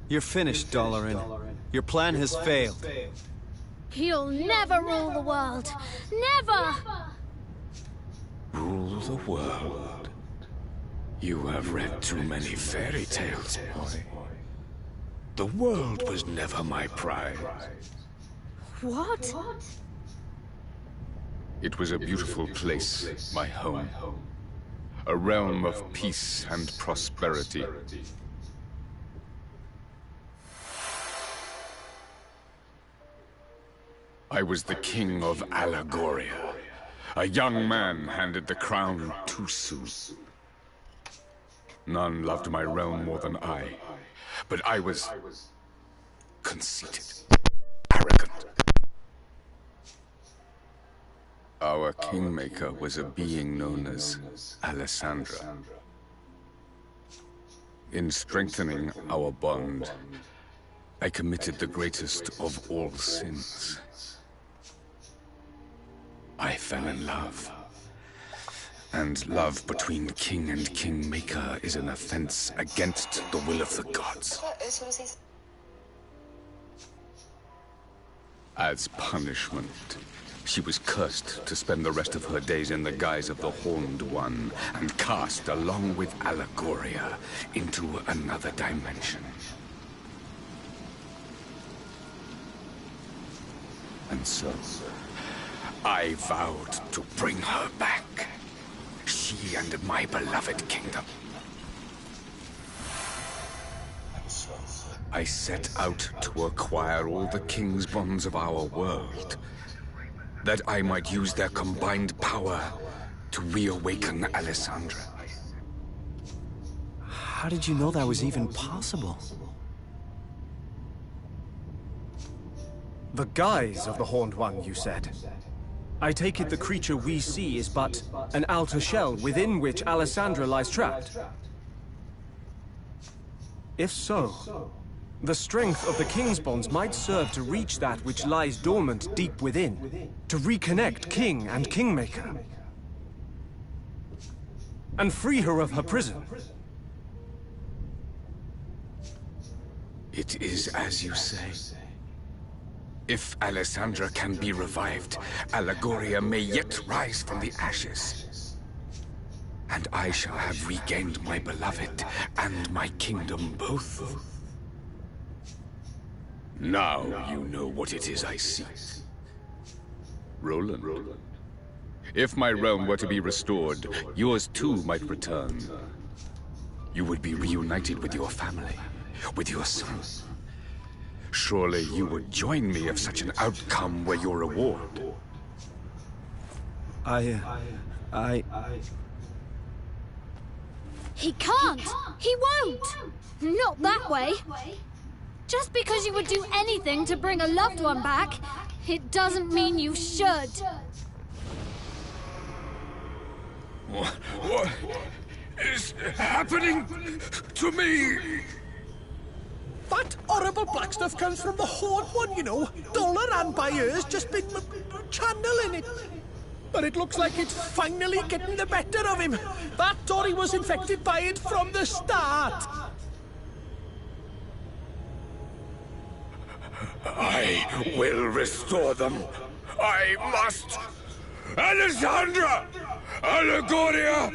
You're finished, Dalaran. Your plan has failed. You'll never rule the world. Never! Rule the world? You have read too many fairy tales, boy. The world was never my prize. What? It was a beautiful place, my home. A realm of peace and prosperity. I was the king of Allegoria. A young man handed the crown too soon. None loved my realm more than I, but I was conceited, arrogant. Our kingmaker was a being known as Alessandra. In strengthening our bond, I committed the greatest of all sins. I fell in love. And love between king and kingmaker is an offense against the will of the gods. As punishment, she was cursed to spend the rest of her days in the guise of the Horned One and cast along with Allegoria into another dimension. And so, I vowed to bring her back. She and my beloved kingdom. I set out to acquire all the king's bonds of our world, that I might use their combined power to reawaken Alessandra. How did you know that was even possible? The guise of the Horned One, you said. I take it the creature we see is but an outer shell within which Alessandra lies trapped. If so, the strength of the King's bonds might serve to reach that which lies dormant deep within, to reconnect King and Kingmaker, and free her of her prison. It is as you say. If Alessandra can be revived, Allegoria may yet rise from the ashes. And I shall have regained my beloved and my kingdom both. Now you know what it is I seek. Roland, if my realm were to be restored, yours too might return. You would be reunited with your family, with your son. Surely you would join me if such an outcome were your reward. He can't! He won't! Not that way! Just because you would do anything to bring a loved one back, it doesn't mean you should. What is happening to me? That horrible black stuff comes from the Horned One, you know. Dalaran by ears just been channeling it. But it looks like it's finally getting the better of him. That Tory was infected by it from the start. I will restore them. I must. Alessandra! Allegoria!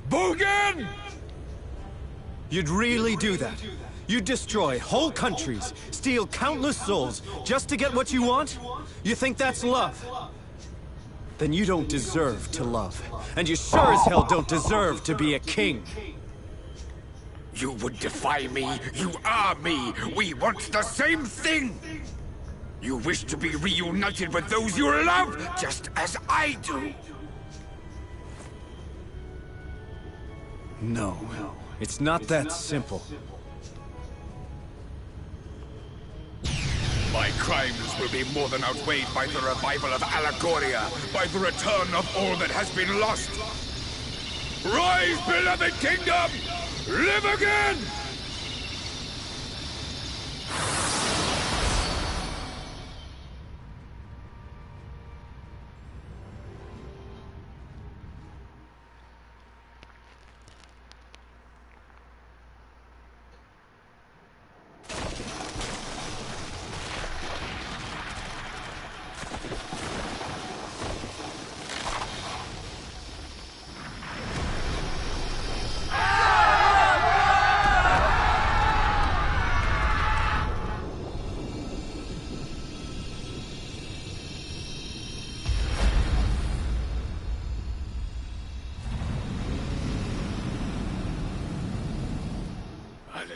Bogan! You'd really do that? You'd destroy whole countries, steal countless souls, just to get what you want? You think that's love? Then you don't deserve to love. And you sure as hell don't deserve to be a king. You would defy me. You are me. We want the same thing. You wish to be reunited with those you love, just as I do. No, it's not that simple. My crimes will be more than outweighed by the revival of Allegoria, by the return of all that has been lost. Rise, beloved kingdom! Live again!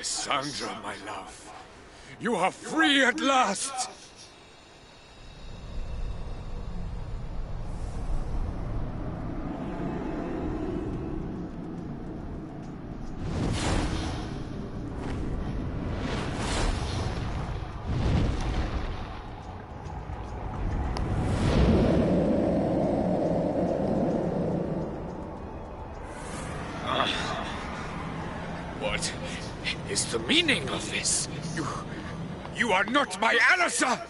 Cassandra, my love. You are free at last! What is the meaning of this? You are not my Alisa!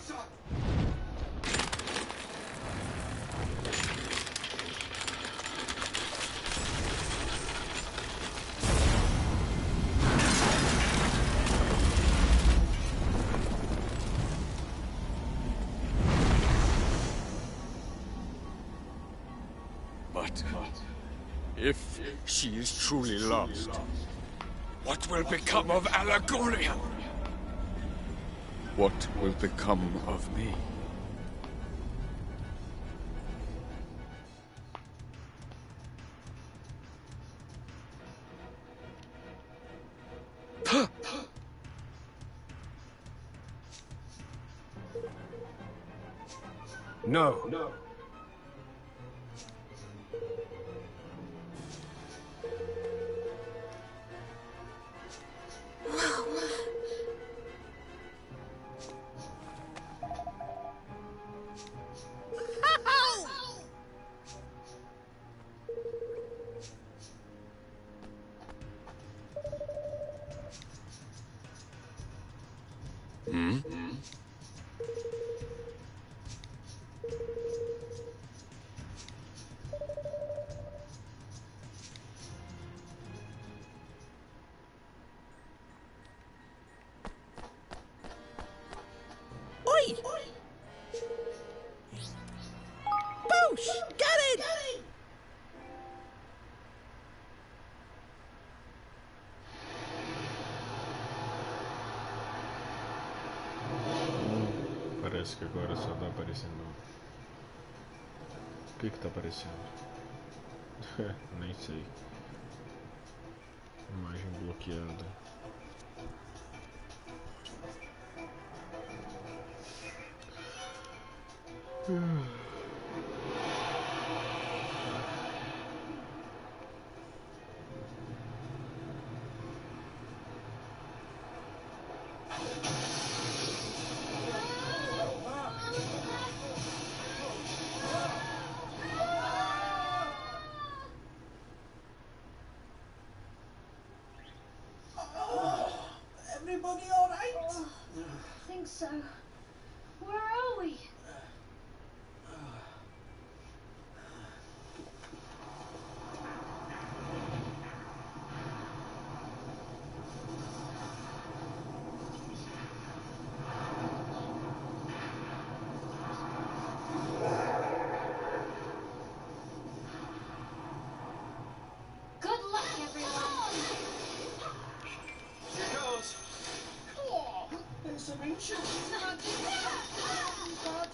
But if she is truly lost, what will become of Allegoria? What will become of me? No. Oi! Boosh! Get it! Parece que agora só tá aparecendo. O que tá aparecendo? Nem sei. Imagem bloqueada. Everybody all right? I think so. Where are we? Good luck, everyone. Here goes. Oh, there's some inches. Bad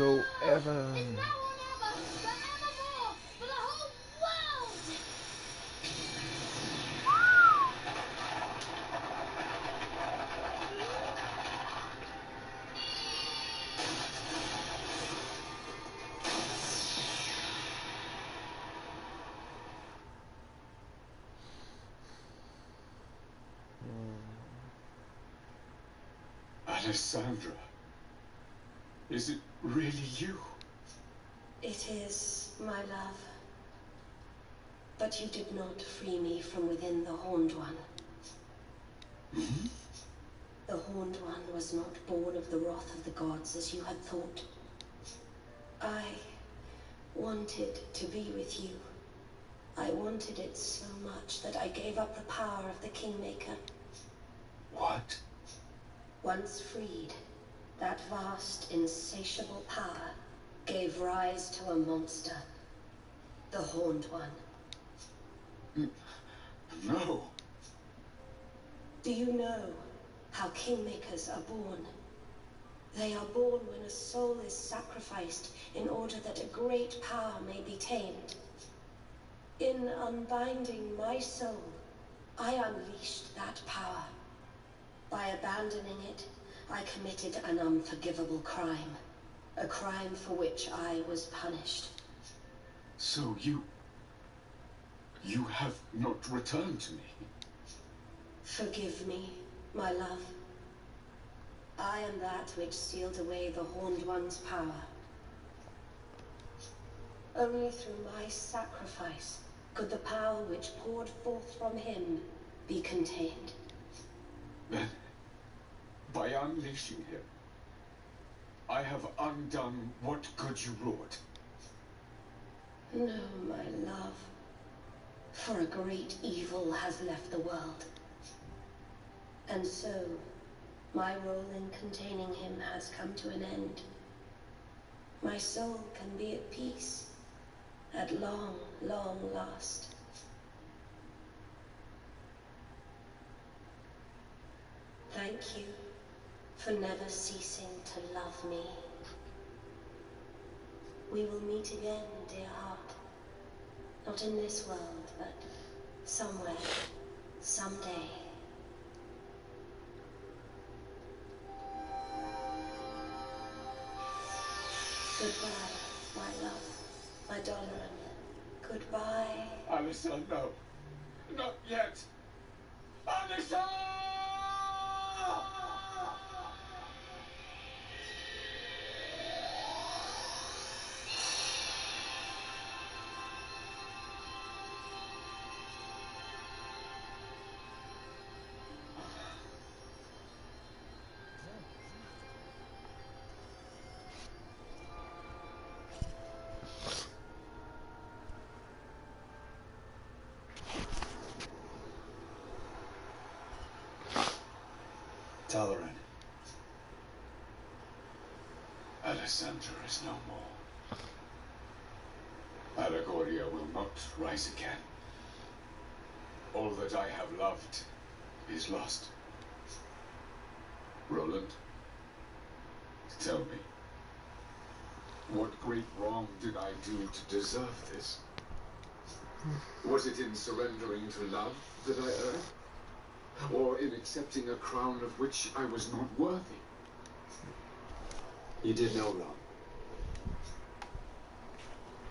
go, Evan. It's now or never, forevermore, for the whole world! Alessandra, is it really you? It is, my love. But you did not free me from within the Horned One. Hmm? The Horned One was not born of the wrath of the gods as you had thought. I wanted to be with you. I wanted it so much that I gave up the power of the Kingmaker. What? Once freed, that vast, insatiable power gave rise to a monster. The Horned One. No. Do you know how Kingmakers are born? They are born when a soul is sacrificed in order that a great power may be tamed. In unbinding my soul, I unleashed that power. By abandoning it, I committed an unforgivable crime. A crime for which I was punished. So you have not returned to me? Forgive me, my love. I am that which sealed away the Horned One's power. Only through my sacrifice could the power which poured forth from him be contained. Then, by unleashing him, I have undone what good you wrought. No, my love. For a great evil has left the world. And so, my role in containing him has come to an end. My soul can be at peace, at long, long last. Thank you for never ceasing to love me. We will meet again, dear heart. Not in this world, but somewhere, someday. Goodbye, my love, my darling. Goodbye. Alissa, no. Not yet. Alissa! Tolerant. Alessandra is no more. Allegoria will not rise again. All that I have loved is lost. Roland, tell me, what great wrong did I do to deserve this? Was it in surrendering to love that I erred? Or in accepting a crown of which I was not worthy? You did no wrong.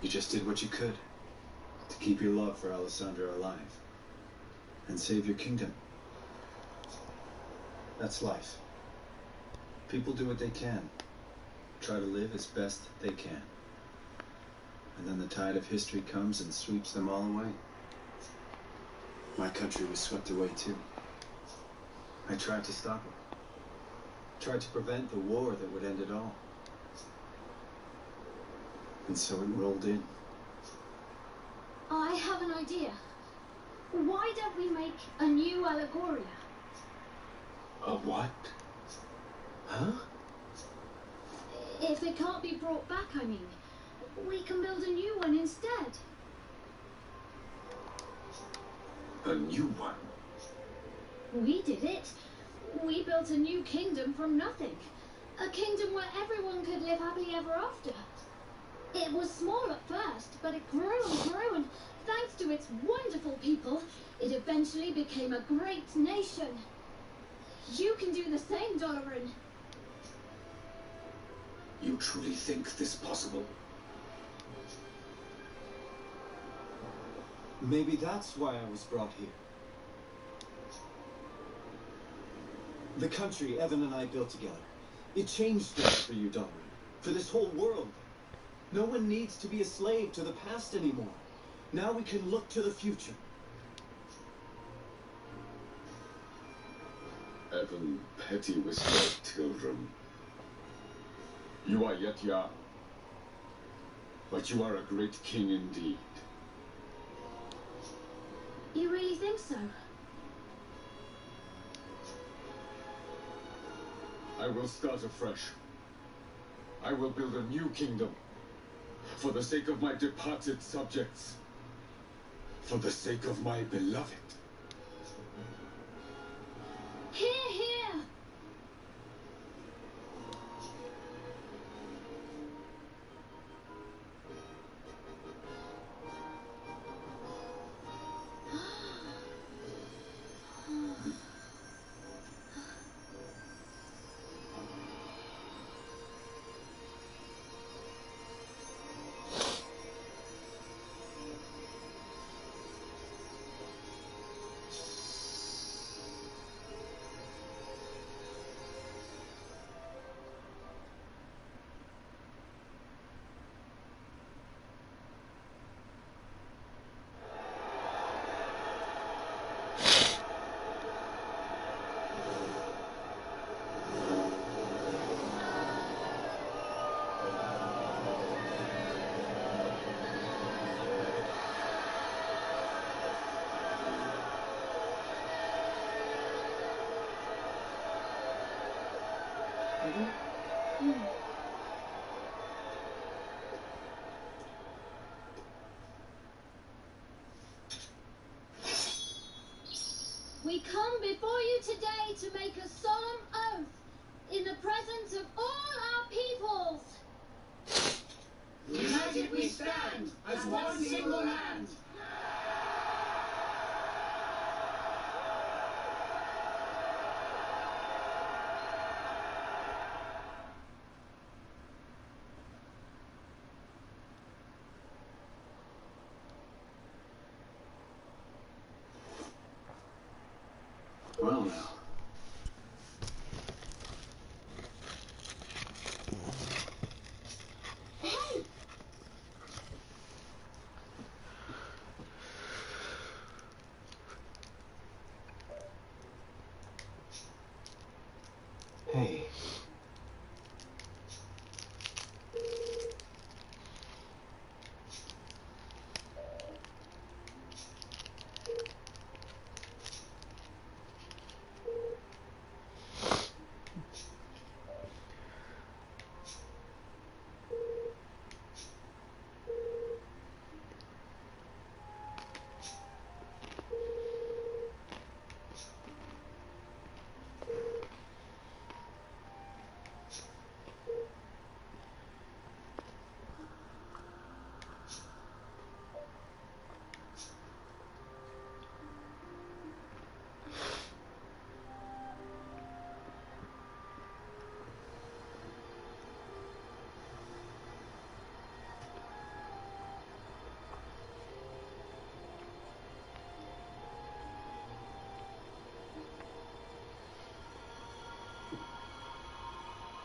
You just did what you could to keep your love for Alessandra alive and save your kingdom. That's life. People do what they can, try to live as best they can. And then the tide of history comes and sweeps them all away. My country was swept away too. I tried to stop it. Tried to prevent the war that would end it all. And so it rolled in. I have an idea. Why don't we make a new Allegoria? A what? Huh? If it can't be brought back, I mean, we can build a new one instead. A new one? We did it. We built a new kingdom from nothing. A kingdom where everyone could live happily ever after. It was small at first, but it grew and thanks to its wonderful people, it eventually became a great nation. You can do the same, Doloran. You truly think this possible? Maybe that's why I was brought here. The country Evan and I built together. It changed things for you, Doloran. For this whole world. No one needs to be a slave to the past anymore. Now we can look to the future. Evan, petty whisper, children. You are yet young, but you are a great king indeed. You really think so? I will start afresh. I will build a new kingdom. For the sake of my departed subjects. For the sake of my beloved. Hear, hear! We come before you today to make a solemn oath in the presence of all our peoples. United we stand as one single land. Well now. Hey.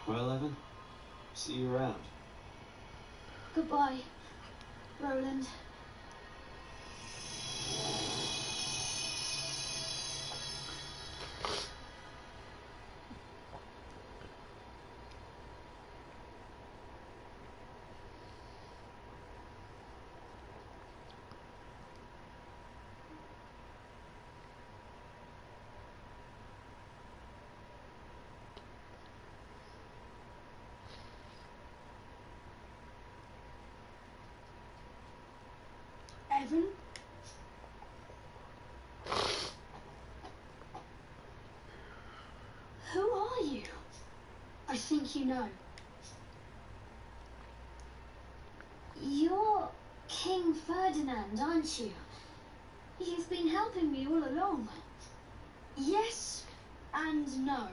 Well, Evan, see you around. Goodbye, Roland. I think you know. You're King Ferdinand, aren't you? You've been helping me all along. Yes and no.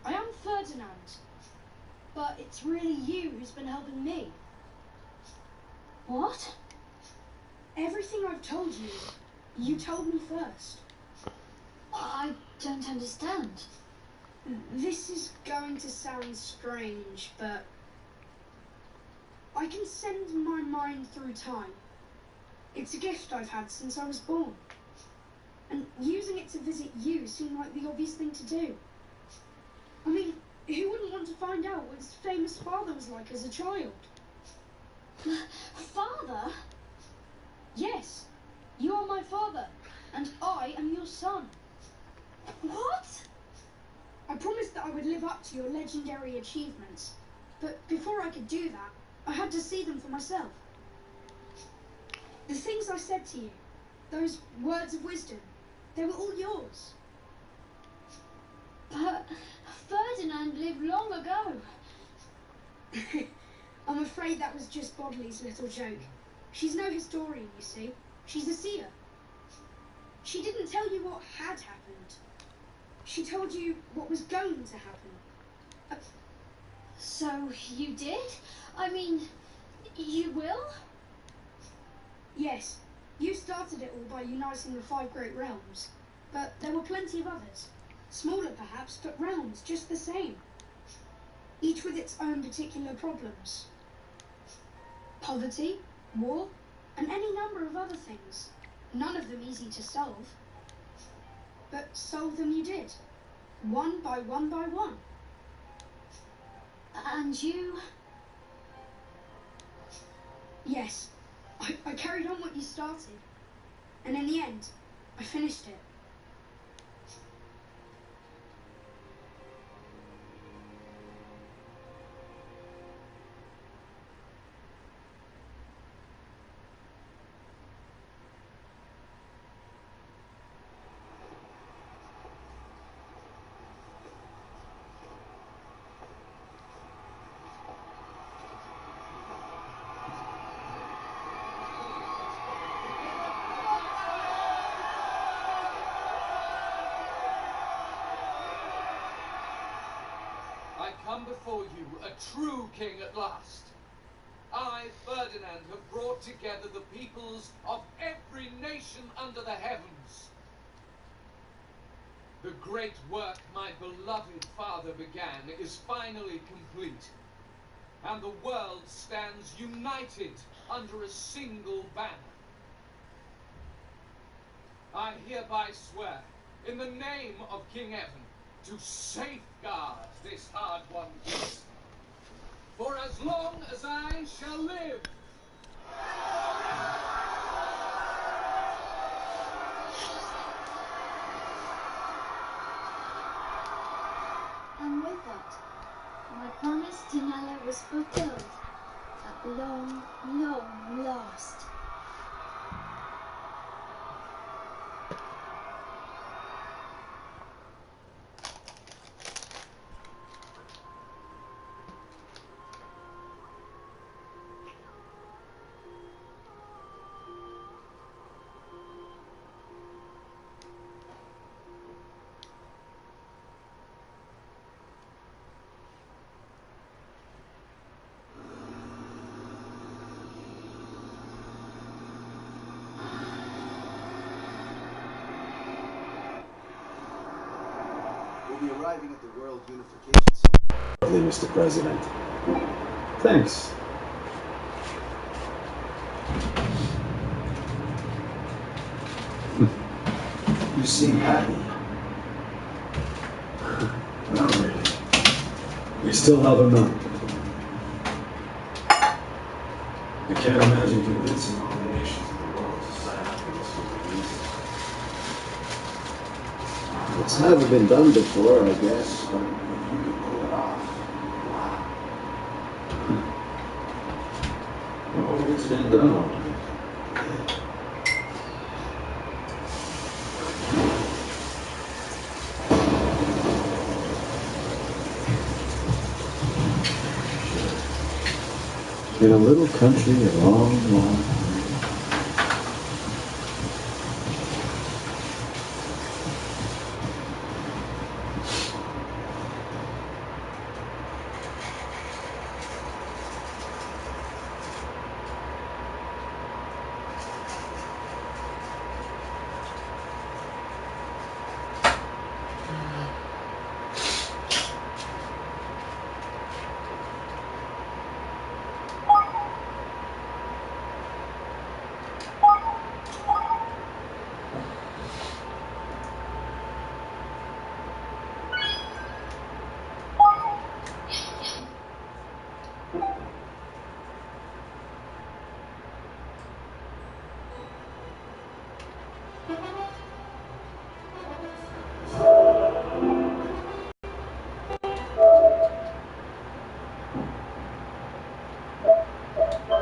I am Ferdinand, but it's really you who's been helping me. What? Everything I've told you, you told me first. I don't understand. This is going to sound strange, but I can send my mind through time. It's a gift I've had since I was born. And using it to visit you seemed like the obvious thing to do. I mean, who wouldn't want to find out what his famous father was like as a child? Father? Yes, you are my father, and I am your son. What? I promised that I would live up to your legendary achievements, but before I could do that, I had to see them for myself. The things I said to you, those words of wisdom, they were all yours. But Ferdinand lived long ago. I'm afraid that was just Bodley's little joke. She's no historian, you see. She's a seer. She didn't tell you what had happened. She told you what was going to happen. So you did? I mean, you will? Yes. You started it all by uniting the 5 great realms. But there were plenty of others. Smaller perhaps, but realms just the same. Each with its own particular problems. Poverty, war, and any number of other things. None of them easy to solve. But solve them you did. One by one by one. And you? Yes. I carried on what you started. And in the end, I finished it. I come before you, a true king at last. I, Ferdinand, have brought together the peoples of every nation under the heavens. The great work my beloved father began is finally complete, and the world stands united under a single banner. I hereby swear, in the name of King Evan, to safeguard this hard-won peace, for as long as I shall live. And with that, my promise to Nella was fulfilled at long, long last. We'll be arriving at the World Unification Summit. Lovely, Mr. President. Thanks. You seem happy. Not really. We still have a number. I can't imagine convincing all the nations of the world to sign up for this new release. It's never been done before, I guess, but you could pull it off. Well, it's been done already. in a little country a long, long